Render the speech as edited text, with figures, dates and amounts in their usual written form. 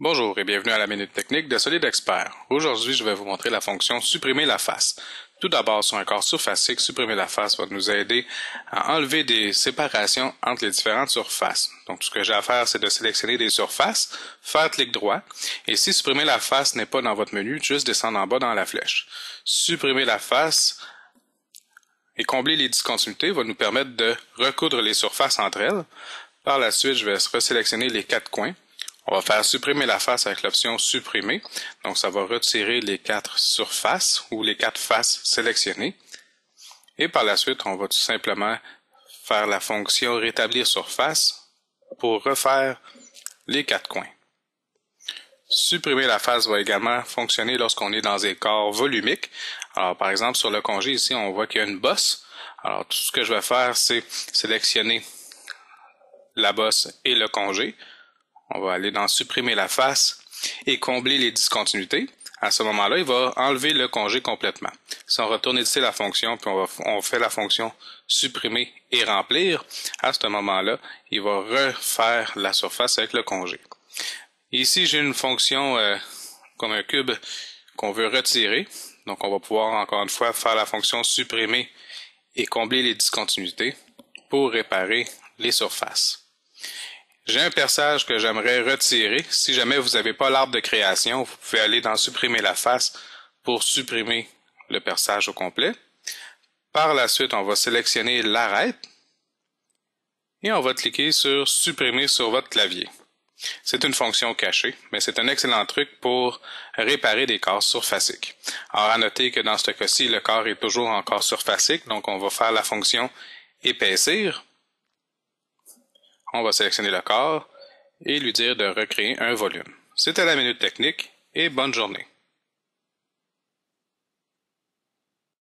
Bonjour et bienvenue à la Minute Technique de Solid Expert. Aujourd'hui, je vais vous montrer la fonction supprimer la face. Tout d'abord, sur un corps surfacique, supprimer la face va nous aider à enlever des séparations entre les différentes surfaces. Donc, tout ce que j'ai à faire, c'est de sélectionner des surfaces, faire clic droit, et si supprimer la face n'est pas dans votre menu, juste descendre en bas dans la flèche. Supprimer la face et combler les discontinuités va nous permettre de recoudre les surfaces entre elles. Par la suite, je vais resélectionner les quatre coins. On va faire supprimer la face avec l'option supprimer. Donc, ça va retirer les quatre surfaces ou les quatre faces sélectionnées. Et par la suite, on va tout simplement faire la fonction rétablir surface pour refaire les quatre coins. Supprimer la face va également fonctionner lorsqu'on est dans des corps volumiques. Alors, par exemple, sur le congé, ici, on voit qu'il y a une bosse. Alors, tout ce que je vais faire, c'est sélectionner la bosse et le congé. On va aller dans supprimer la face et combler les discontinuités. À ce moment-là, il va enlever le congé complètement. Si on retourne éditer la fonction, puis on fait la fonction supprimer et remplir, à ce moment-là, il va refaire la surface avec le congé. Ici, j'ai une fonction comme un cube qu'on veut retirer. Donc, on va pouvoir encore une fois faire la fonction supprimer et combler les discontinuités pour réparer les surfaces. J'ai un perçage que j'aimerais retirer. Si jamais vous n'avez pas l'arbre de création, vous pouvez aller dans supprimer la face pour supprimer le perçage au complet. Par la suite, on va sélectionner l'arête et on va cliquer sur supprimer sur votre clavier. C'est une fonction cachée, mais c'est un excellent truc pour réparer des corps surfaciques. Alors, à noter que dans ce cas-ci, le corps est toujours en corps surfacique, donc on va faire la fonction épaissir. On va sélectionner le corps et lui dire de recréer un volume. C'était la Minute Technique et bonne journée.